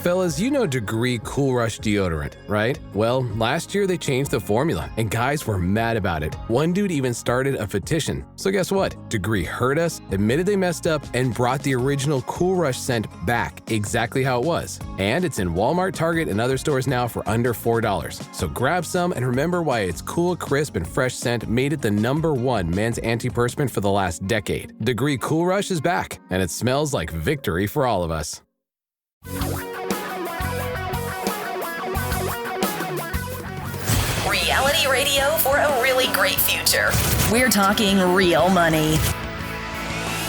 Fellas, you know Degree Cool Rush deodorant, right? Well, last year they changed the formula, and guys were mad about it. One dude even started a petition. So guess what? Degree heard us, admitted they messed up, and brought the original Cool Rush scent back exactly how it was. And it's in Walmart, Target, and other stores now for under $4. So grab some and remember why its cool, crisp, and fresh scent made it the #1 men's antiperspirant for the last decade. Degree Cool Rush is back, and it smells like victory for all of us. Reality radio for a really great future. We're talking real money.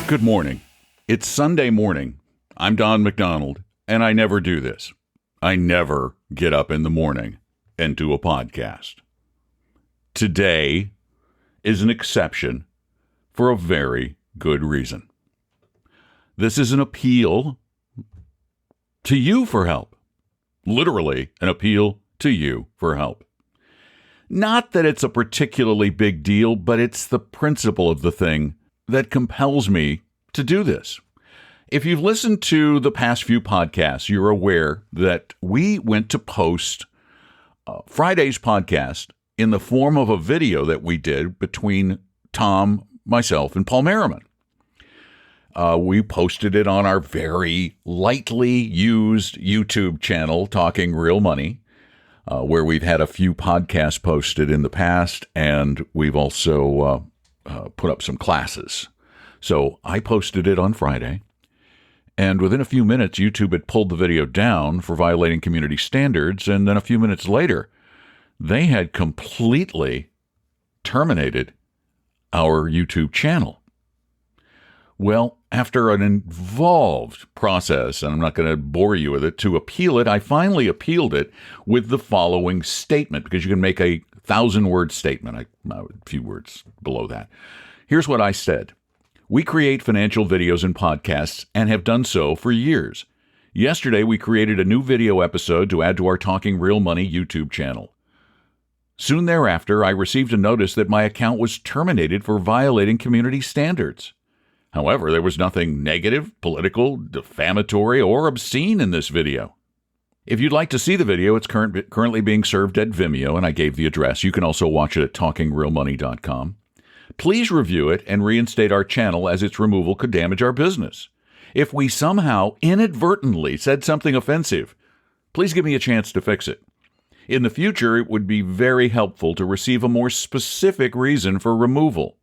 Good morning. It's Sunday morning. I'm Don McDonald, and I never do this. I never get up in the morning and do a podcast. Today is an exception for a very good reason. This is an appeal to you for help. Literally, an appeal to you for help. Not that it's a particularly big deal, but it's the principle of the thing that compels me to do this. If you've listened to the past few podcasts, you're aware that we went to post Friday's podcast in the form of a video that we did between Tom, myself, and Paul Merriman. We posted it on our very lightly used YouTube channel, Talking Real Money, where we've had a few podcasts posted in the past, and we've also put up some classes. So I posted it on Friday, and within a few minutes, YouTube had pulled the video down for violating community standards, and then a few minutes later, they had completely terminated our YouTube channel. Well, after an involved process, and I'm not going to bore you with it, to appeal it, I finally appealed it with the following statement, because you can make a 1,000-word statement, a few words below that. Here's what I said. We create financial videos and podcasts and have done so for years. Yesterday, we created a new video episode to add to our Talking Real Money YouTube channel. Soon thereafter, I received a notice that my account was terminated for violating community standards. However, there was nothing negative, political, defamatory, or obscene in this video. If you'd like to see the video, it's currently being served at Vimeo, and I gave the address. You can also watch it at talkingrealmoney.com. Please review it and reinstate our channel, as its removal could damage our business. If we somehow inadvertently said something offensive, please give me a chance to fix it. In the future, it would be very helpful to receive a more specific reason for removal.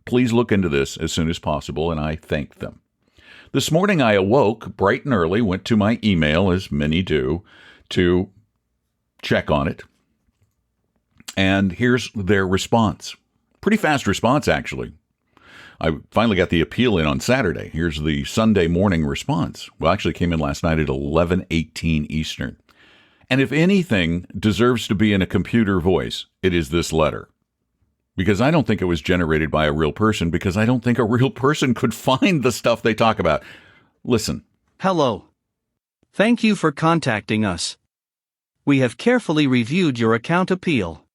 Please look into this as soon as possible, and I thank them. This morning I awoke bright and early, went to my email, as many do, to check on it. And here's their response. Pretty fast response, actually. I finally got the appeal in on Saturday. Here's the Sunday morning response. Well, actually came in last night at 11:18 Eastern. And if anything deserves to be in a computer voice, it is this letter. Because I don't think it was generated by a real person, because I don't think a real person could find the stuff they talk about. Listen. Hello. Thank you for contacting us. We have carefully reviewed your account appeal.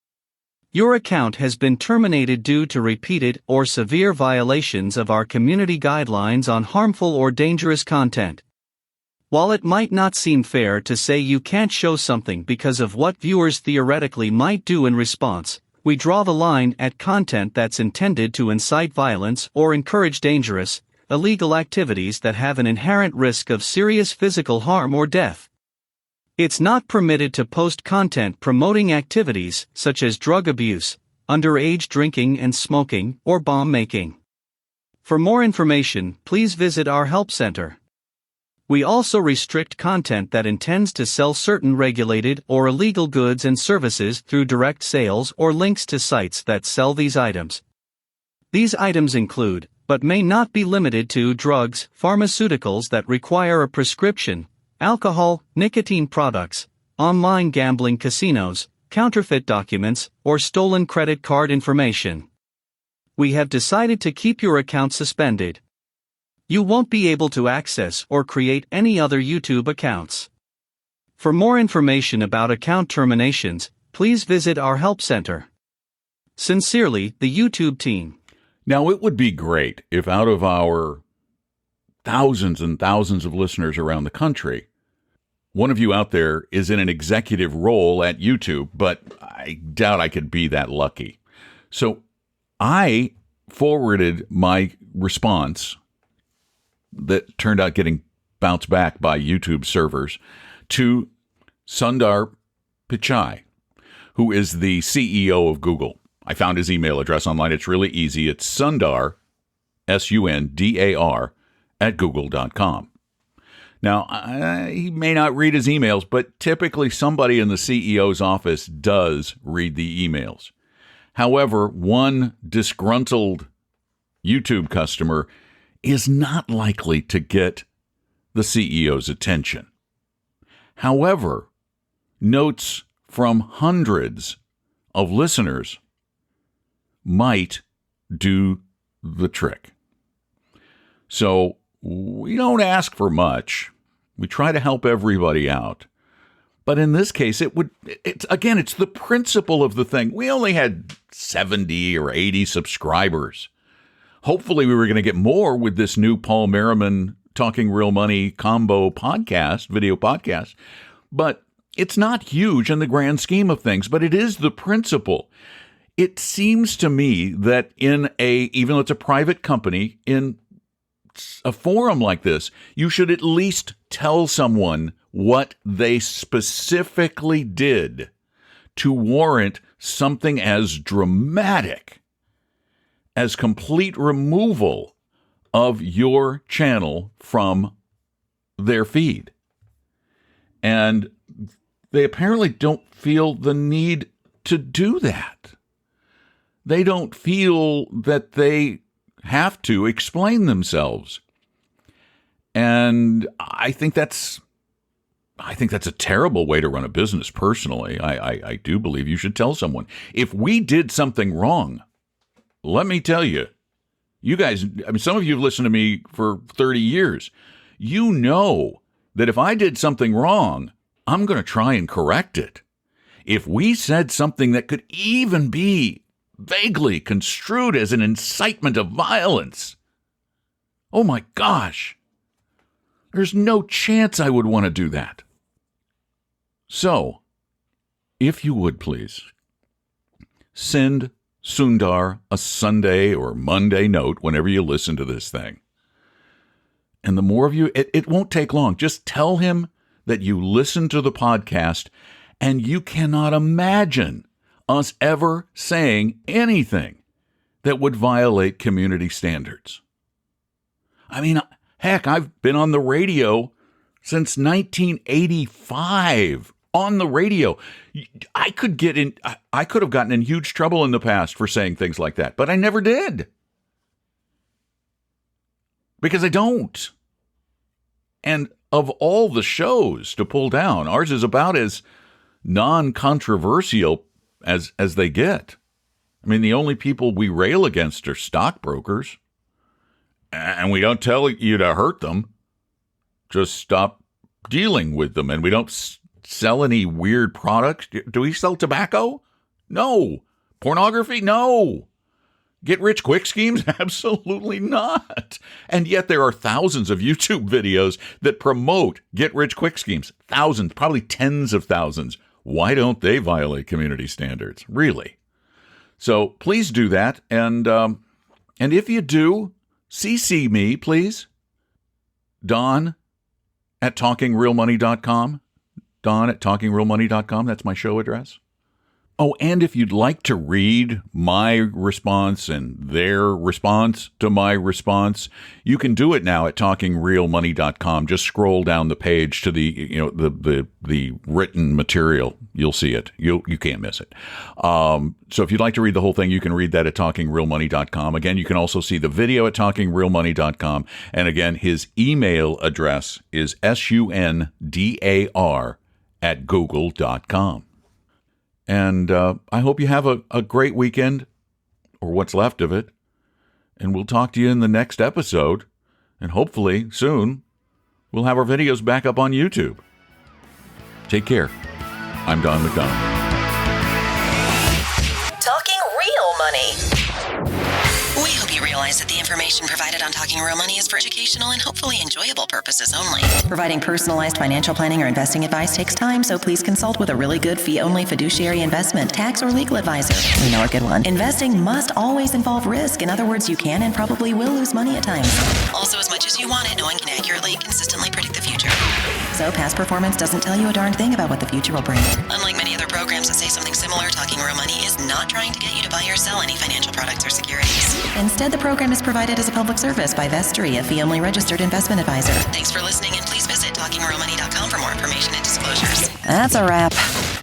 Your account has been terminated due to repeated or severe violations of our community guidelines on harmful or dangerous content. While it might not seem fair to say you can't show something because of what viewers theoretically might do in response, we draw the line at content that's intended to incite violence or encourage dangerous, illegal activities that have an inherent risk of serious physical harm or death. It's not permitted to post content promoting activities such as drug abuse, underage drinking and smoking, or bomb making. For more information, please visit our help center. We also restrict content that intends to sell certain regulated or illegal goods and services through direct sales or links to sites that sell these items. These items include, but may not be limited to, drugs, pharmaceuticals that require a prescription, alcohol, nicotine products, online gambling casinos, counterfeit documents, or stolen credit card information. We have decided to keep your account suspended. You won't be able to access or create any other YouTube accounts. For more information about account terminations, please visit our help center. Sincerely, the YouTube team. Now, it would be great if out of our thousands and thousands of listeners around the country, one of you out there is in an executive role at YouTube, but I doubt I could be that lucky. So I forwarded my response that turned out getting bounced back by YouTube servers to Sundar Pichai, who is the CEO of Google. I found his email address online. It's really easy. It's Sundar, Sundar, @google.com. Now, he may not read his emails, but typically somebody in the CEO's office does read the emails. However, one disgruntled YouTube customer is not likely to get the CEO's attention. However, notes from hundreds of listeners might do the trick. So we don't ask for much. We try to help everybody out. But in this case, it's the principle of the thing. We only had 70 or 80 subscribers. Hopefully we were going to get more with this new Paul Merriman Talking Real Money combo podcast, video podcast. But it's not huge in the grand scheme of things, but it is the principle. It seems to me that even though it's a private company, in a forum like this, you should at least tell someone what they specifically did to warrant something as dramatic as complete removal of your channel from their feed. And they apparently don't feel the need to do that. They don't feel that they have to explain themselves. And I think that's a terrible way to run a business, personally. I do believe you should tell someone. If we did something wrong, let me tell you, you guys, some of you have listened to me for 30 years. You know that if I did something wrong, I'm going to try and correct it. If we said something that could even be vaguely construed as an incitement of violence, oh my gosh, there's no chance I would want to do that. So, if you would please, send Sundar a Sunday or Monday note whenever you listen to this thing. And the more of you, it won't take long. Just tell him that you listen to the podcast and you cannot imagine us ever saying anything that would violate community standards. I mean, heck, I've been on the radio since 1985. On the radio. I could have gotten in huge trouble in the past for saying things like that, but I never did. Because I don't. And of all the shows to pull down, ours is about as non-controversial as they get. I mean, the only people we rail against are stockbrokers. And we don't tell you to hurt them. Just stop dealing with them. And we don't sell any weird products. Do we sell tobacco? No. Pornography? No. Get rich quick schemes? Absolutely not. And yet there are thousands of YouTube videos that promote get rich quick schemes. Thousands, probably tens of thousands. Why don't they violate community standards? Really? So please do that. And if you do, CC me, please. Don at talkingrealmoney.com. Don at talkingrealmoney.com. That's my show address. Oh, and if you'd like to read my response and their response to my response, you can do it now at talkingrealmoney.com. Just scroll down the page to the written material. You'll see it. You can't miss it. So if you'd like to read the whole thing, you can read that at talkingrealmoney.com. Again, you can also see the video at talkingrealmoney.com. And again, his email address is sundar@google.com. And I hope you have a great weekend, or what's left of it. And we'll talk to you in the next episode. And hopefully soon we'll have our videos back up on YouTube. Take care. I'm Don McDonald. Talking real money. We hope you realize that the information provided on Talking Real Money is for educational and hopefully enjoyable purposes only. Providing personalized financial planning or investing advice takes time, so please consult with a really good fee-only fiduciary investment, tax, or legal advisor. We know a good one. Investing must always involve risk. In other words, you can and probably will lose money at times. Also, as much as you want it, no one can accurately and consistently predict the future. So past performance doesn't tell you a darn thing about what the future will bring. Unlike many other programs that say something similar, Talking Real Money is not trying to get you to buy or sell any financial products or securities. Instead, the program is provided as a public service by Vestry, a fee-only registered investment advisor. Thanks for listening, and please visit talkingrealmoney.com for more information and disclosures. That's a wrap.